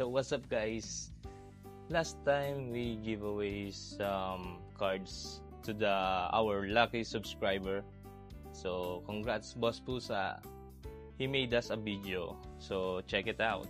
So what's up guys? Last time we give away some cards to our lucky subscriber. So congrats Boss Pusa. He made us a video. So check it out.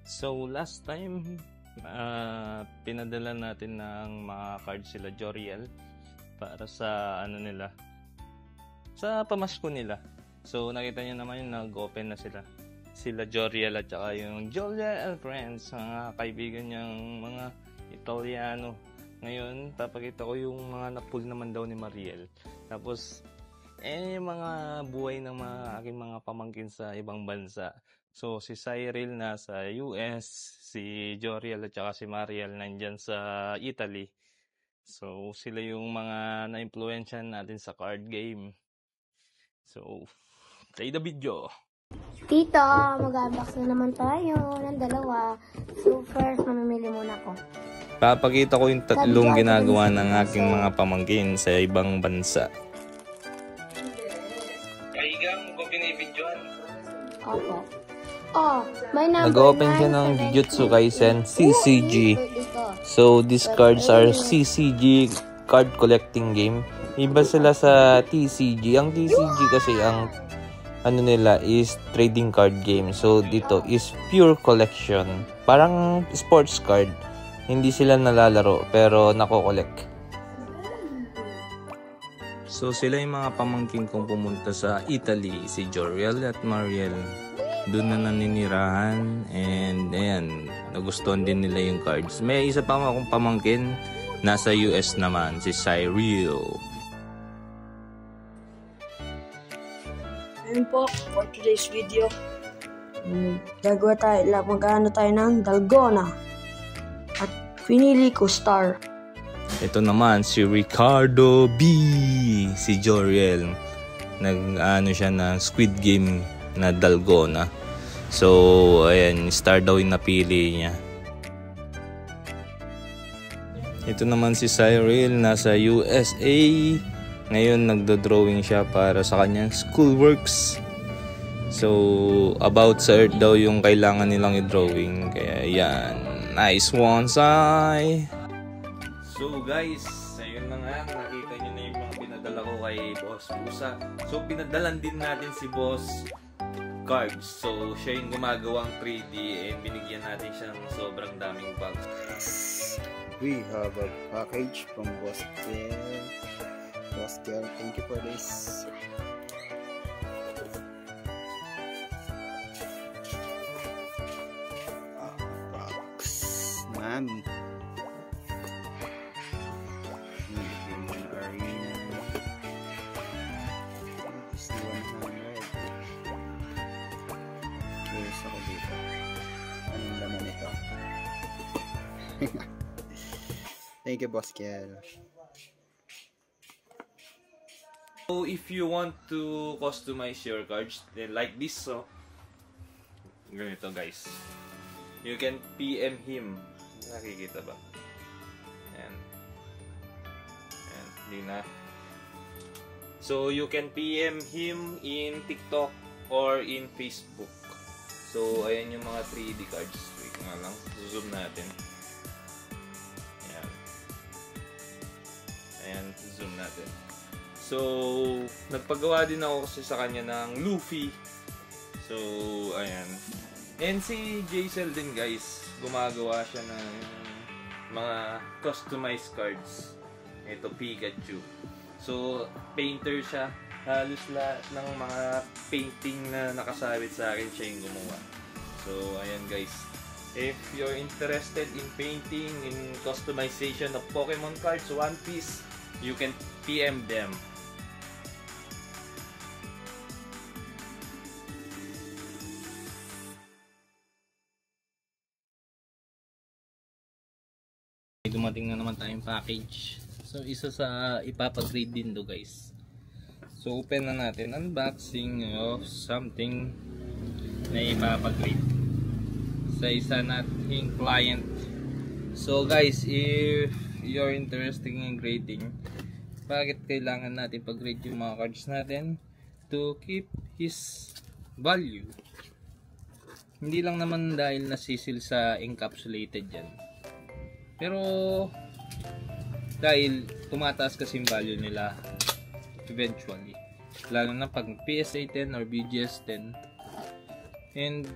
So last time pinadala natin ng mga cards sila Joriel para sa nila, sa pamasko nila. So nakita niyo naman yung nag-open na sila Joriel at saka yung Joriel Friends, mga kaibigan niyang mga Italiano. Ngayon papakita ko yung mga na-pull naman daw ni Mariel. Tapos yung mga buhay ng mga aking mga pamangkin sa ibang bansa. So, si Cyril nasa US, si Joriel at saka si Mariel nandyan sa Italy. So, sila yung mga na-influensyan natin sa card game. So, play the video! Tito, mag-unbox na naman tayo ng dalawa. So, first, mamimili muna ako. Papakita ko yung tatlong ginagawa ng aking mga pamangkin sa ibang bansa. Kaigang mo binibidyoan? Opo. Oh, may number nag-open siya ng Jujutsu Kaisen CCG. So, these cards are CCG card collecting game. Iba sila sa TCG. Ang TCG kasi ang nila is trading card game. So, dito is pure collection. Parang sports card. Hindi sila nalalaro pero nako-collect. So, sila yung mga pamangkin kong pumunta sa Italy. Si Joriel at Mariel. Doon na naninirahan and ayan, nagustuhan din nila yung cards. May isa pa akong pamangkin, nasa US naman, si Cyril. Ayun po, for today's video, mag-ano tayo ng Dalgona. At pinili ko Star. Ito naman, si Ricardo B. Si Joriel. Nag-ano siya ng Squid Game na Dalgona. So, ayan, Star daw yung napili niya. Ito naman si Cyril, nasa USA. Ngayon, nagdo-drawing siya para sa kanyang schoolworks. So, about sa Earth daw yung kailangan nilang i-drawing. Kaya, yan. Nice one, Sai! So, guys, ayun na nga. Nakita nyo na yung mga pinadala ko kay Boss Pusa. So, pinadalan din natin si Boss cards. So, siya yung gumagawang 3D and binigyan natin siya ng sobrang daming bags. We have a package from Boss Kel. Boss Kel, thank you for this. Box. Man. Ako dito. Anong laman ito? Thank you, Boss Kel. So, if you want to customize your cards like this, so ganito guys. You can PM him. Nakikita ba? Ayan. Ayan. Hindi na. So, you can PM him in TikTok or in Facebook. So, ayan yung mga 3D cards. Wait nga lang. Zoom natin. Ayan. Ayan. Zoom natin. So, nagpagawa din ako kasi sa kanya ng Luffy. So, ayan. And si Jaisel din guys. Gumagawa siya ng mga customized cards. Ito, Pikachu. So, painter siya. Halos lahat ng mga painting na nakasabit sa akin siya yung gumawa. So, ayan guys. If you're interested in painting, in customization of Pokemon cards, One Piece, you can PM them. Dumating na naman tayong package. So, isa sa ipapag-grade din do guys. So, open na natin. Unboxing of something na ipapag-grade sa isa nating client. So, guys, if you're interested in grading, bakit kailangan natin pag-grade yung mga cards natin? To keep his value. Hindi lang naman dahil nasisil sa encapsulated yan. Pero dahil tumataas kasi yung value nila eventually, lalo na pag PSA 10 or BGS 10. And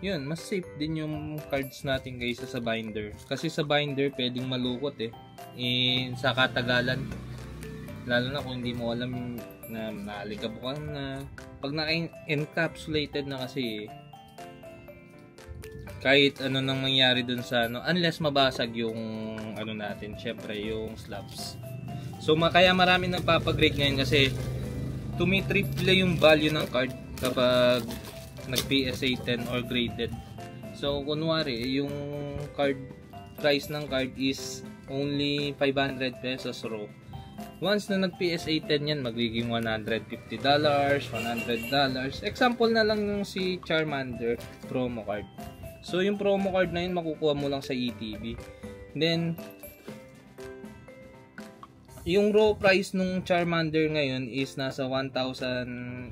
yun, mas safe din yung cards natin kaysa sa binder, kasi sa binder pwedeng malukot sa katagalan, lalo na kung hindi mo alam na naligabukan na. Pag na-encapsulated na kasi, kahit ano nang mangyari dun sa unless mabasag yung natin, syempre yung slabs. So kaya marami nagpapagrade ngayon kasi tumitriple yung value ng card kapag nag PSA 10 or graded. So kunwari yung card price ng card is only 500 pesos raw. Once na nag PSA 10 yan, magiging $150, $100. Example na lang yung si Charmander promo card. So, yung promo card na yun, makukuha mo lang sa ETB. Then, yung raw price nung Charmander ngayon is nasa 1,300.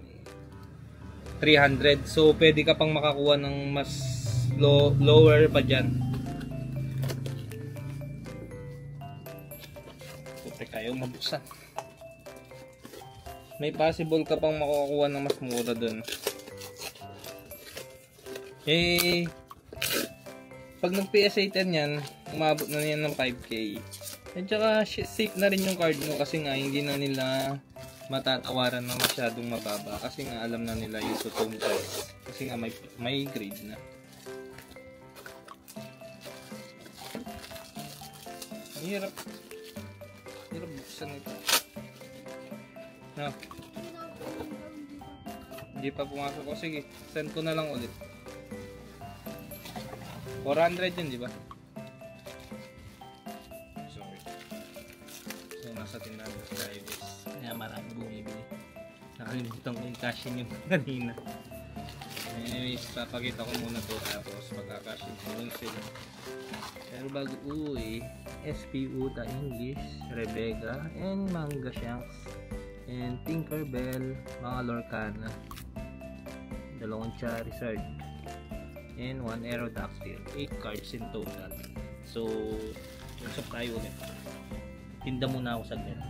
So, pwede ka pang makakuha ng mas lower pa dyan. Puti kayo mabuksan. May possible ka pang makakuha ng mas mura dun. Pag nag-PSA 10 yan, umabot na yan ng 5K. At saka safe na rin yung card mo kasi nga hindi na nila matatawaran na masyadong mababa kasi nga alam na nila yung totoong price. Kasi nga may grade na. Hirap buksan ito. No. Hindi pa pumasok ko. Sige, send ko na lang ulit. 400 yun, di ba? Sorry. So, nasa tindahan tayo guys. Kaya marami bumibili. Nakalimutan ko yung cashin yung kanina. Anyways, papakita ko muna to tapos magkakashin ko yung sila. Pero bago uwi, SP Uta English, Rebecca, and Manga Shanks, and Tinkerbell, mga Lorcana, 2 Charizard, and 1 Aerodactyl. 8 cards in total. So, usap tayo ulit. Tinda muna ako saglit.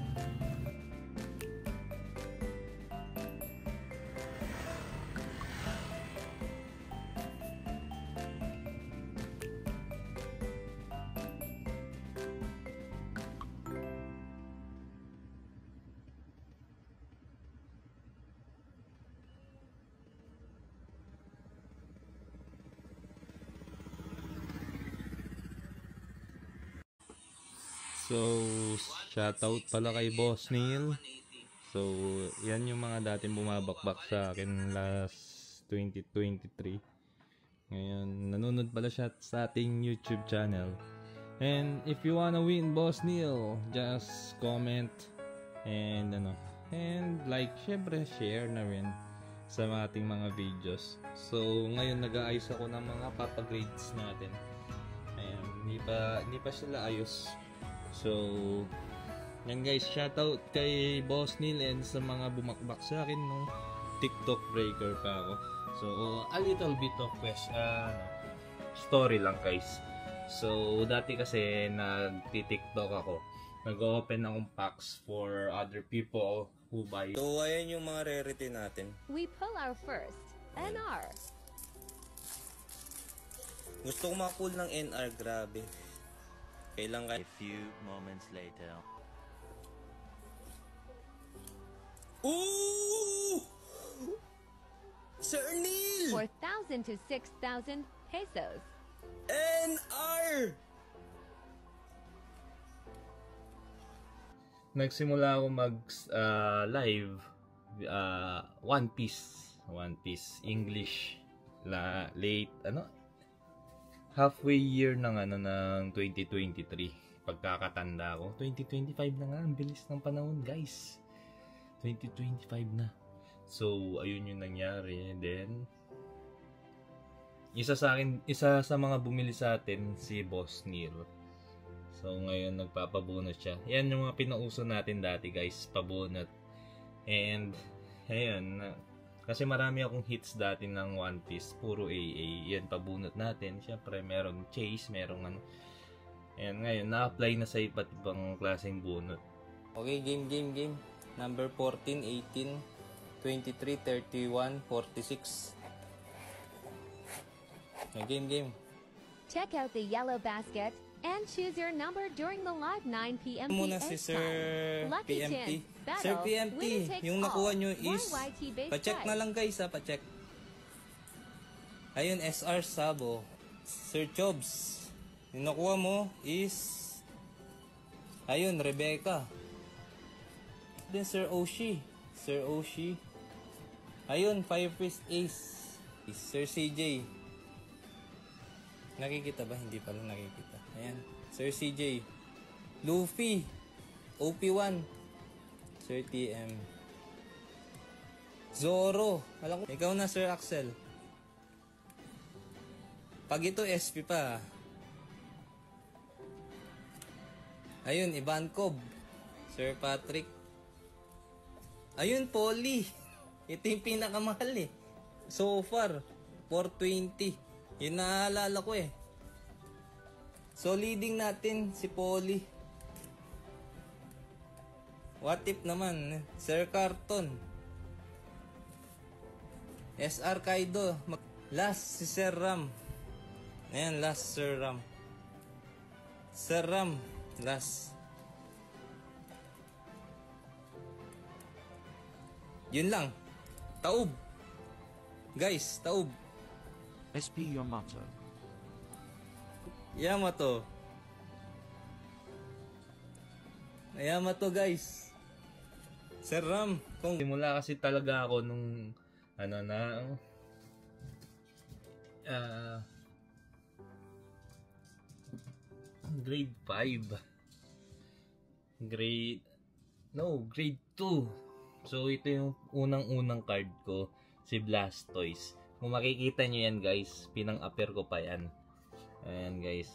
So, shoutout pala kay Boss Neil. So, yan yung mga dating bumabakbak sa akin last 2023. Ngayon, nanonood pala siya sa ating YouTube channel. And if you wanna win Boss Neil, just comment and like, syempre share na rin sa ating mga videos. So, ngayon nag-aayos ako ng mga papagrades natin. Ayan, hindi pa sila ayos. So, yan guys, shoutout kay Boss Neil and sa mga bumakbak sa akin nung TikTok breaker pa ako. So, a little bit of story lang guys. So, dati kasi nagti-TikTok ako. Nag-open akong packs for other people who buy. So, ayan yung mga rarity natin. We pull our first NR. Gusto ko makapull ng NR, grabe. Kailangan A few moments later. Ooh! Sir Neil! 4,000 to 6,000 pesos. NR! Nagsimula ako mag live One Piece English late halfway year ng 2023 pagkakatanda ko. 2025 na nga, ang bilis ng panahon guys. 2025 na. So ayun yung nangyari. Then isa sa mga bumili sa atin si Boss Neil. So ngayon nagpapabunot siya. Yan yung mga pinauso natin dati guys, pabunot. And ayun, kasi marami akong hits dati ng One Piece, puro AA. Yan pabunot natin. Syempre merong chase, merong ano. Ayan, ngayon na-apply na sa iba't ibang klaseng bunot. Okay, game. Number 14, 18, 23, 31, 46. Game. Check out the yellow basket and choose your number during the live 9 p.m. Muna PH si Sir time. Lucky PMT. Chance, battle, Sir PMT, winner takes yung all. nakuha nyo is, YYT-based pa-check na prize. lang guys ha, pa-check. Ayun, SR Sabo. Sir Chobs, yung nakuha mo is, ayun, Rebecca. Then Sir Oshi. Ayun, Fire Fist Ace. Sir CJ. Nakikita ba? Hindi pala nakikita. Ayan. Sir CJ. Luffy. OP1. Sir TM. Zoro. Alam ko. Ikaw na, Sir Axel. Pag ito, SP pa. Ayun, Ivankov. Sir Patrick. Ayun, Polly. Ito yung pinakamahal eh. So far, 420. Yun naalala ko eh. So leading natin si Polly. What if naman? Sir Carton. SR Kaido. Last si Sir Ram. Ayan, last Sir Ram. Sir Ram. Last. Yun lang. Taob. Guys, Taob. SP Yamato. Yamato guys. Sir Ram. Simula kasi talaga ako nung grade 5. Grade 2. So ito yung unang card ko, si Blastoise. Kung makikita nyo yan guys, pinang-appear ko pa yan. Ayan guys,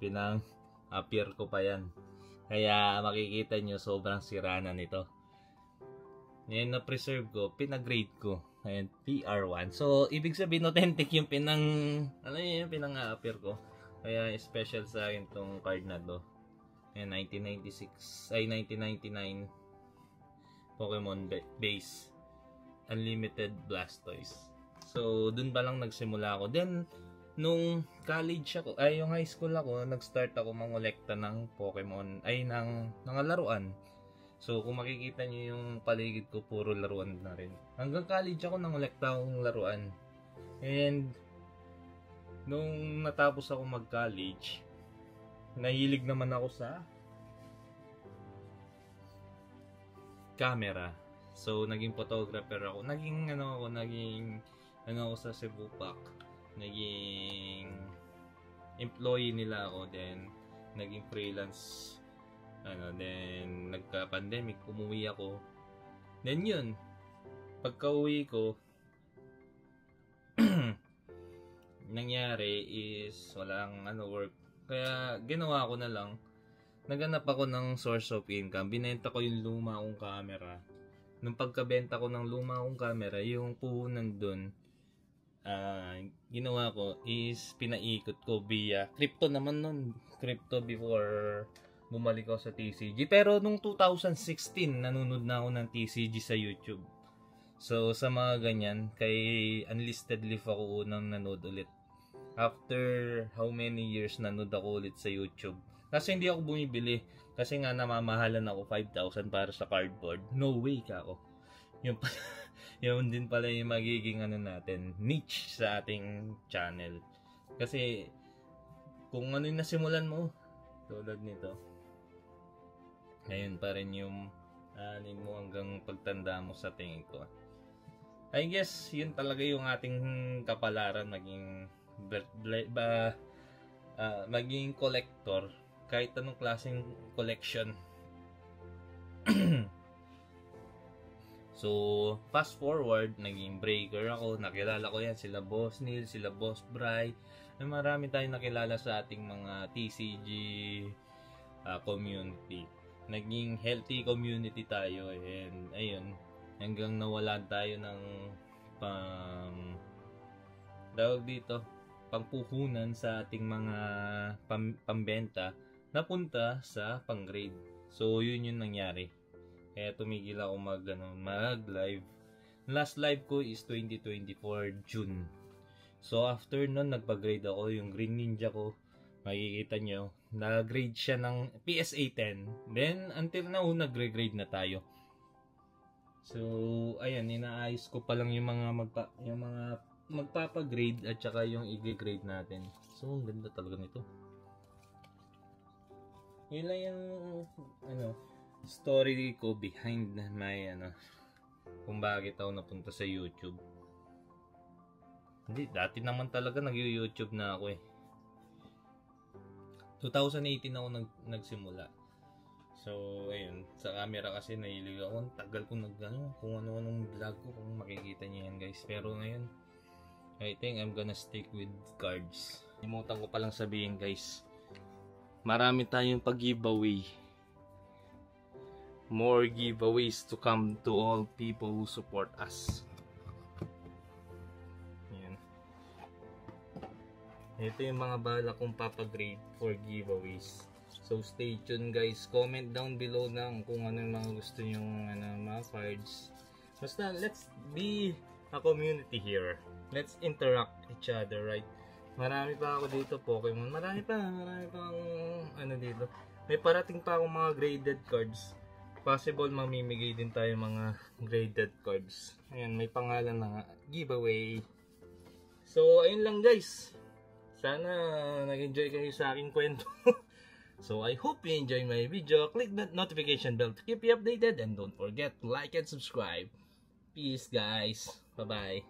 pinang-appear ko pa yan. Kaya makikita nyo sobrang sira na nito. Ngayon na-preserve ko, pinag-grade ko. Ayan, PR1. So, ibig sabihin authentic yung pinang-appear ko. Kaya special sa akin tong card na to. Ayan, 1999 Pokemon base. Unlimited Blastoise. So, dun pa lang nagsimula ako. Then, nung college ako, yung high school ako, nag-start ako mangolekta ng Pokemon, ng mga laruan. So, kung makikita nyo yung paligid ko, puro laruan na rin. Hanggang college ako, nangolekta akong laruan. And, nung natapos ako mag-college, nahilig naman ako sa camera. So, naging photographer ako. Naging sa Cebu Pac. Naging employee nila ako. Then, naging freelance. Then, nagka-pandemic. Umuwi ako. Then, yun. Pagka-uwi ko, nangyari is walang work. Kaya, ginawa ko na lang. Naghanap ako ng source of income. Binenta ko yung luma kong camera. Nung pagkabenta ko ng luma kong camera, yung puhunan dun, ginawa ko is pinaikot ko via crypto naman nun. Crypto before bumalik ako sa TCG. Pero nung 2016, nanonood na ako ng TCG sa YouTube. So, sa mga ganyan, kay Unlisted Leaf ako unang nanood ulit. After how many years nanood ako ulit sa YouTube. Kasi hindi ako bumibili. Kasi nga namamahalan ako 5,000 para sa cardboard. No way ka ako. Yung yun din pala yung magiging ano natin, niche sa ating channel. Kasi kung ano yung nasimulan mo, tulad nito, ngayon pa rin yung anin mo hanggang pagtanda mo sa tingin ko. I guess yun talaga yung ating kapalaran, maging collector, kahit anong klaseng collection. So, fast forward, naging breaker ako. Nakilala ko yan, sila Boss Neil, sila Boss Bry. Marami tayong nakilala sa ating mga TCG community. Naging healthy community tayo. And ayun, hanggang nawalan tayo ng tawag dito, pampuhunan sa ating mga pambenta, napunta sa pang-grade. So, yun yung nangyari. Kaya tumigil ako mag-live. Last live ko is 2024 June. So after nun, nagpa-grade ako. Yung Green Ninja ko, makikita nyo, nag-grade siya ng PSA 10. Then, until now, nagre-grade na tayo. So, ayan, inaayos ko pa lang yung mga magpapa-grade at saka yung i-grade natin. So, ang ganda talaga nito. Yun lang yung, story ko behind my kung bakit ako napunta sa YouTube. Hindi, dati naman talaga nag-YouTube na ako eh. 2018 ako nagsimula. So, ayun, sa camera kasi nahilig ako. Tagal ko kung ano-anong vlog ko, kung makikita niyo yan guys. Pero ngayon, I think I'm gonna stick with cards. Limutan ko palang sabihin guys, marami tayong pag-giveaway. More giveaways to come to all people who support us. Ayan. Ito yung mga bala kong papagrade for giveaways. So stay tuned guys. Comment down below lang kung ano yung mga gusto nyong mga cards. Basta let's be a community here. Let's interact each other, right? Marami pa ako dito Pokemon. Marami pa dito. May parating pa akong mga graded cards. Possible mamimigay din tayo mga graded cards. Ayan, may pangalan na nga, giveaway. So, ayun lang guys. Sana nag-enjoy kayo sa aking kwento. So, I hope you enjoy my video. Click that notification bell to keep you updated. And don't forget to like and subscribe. Peace guys. Bye-bye.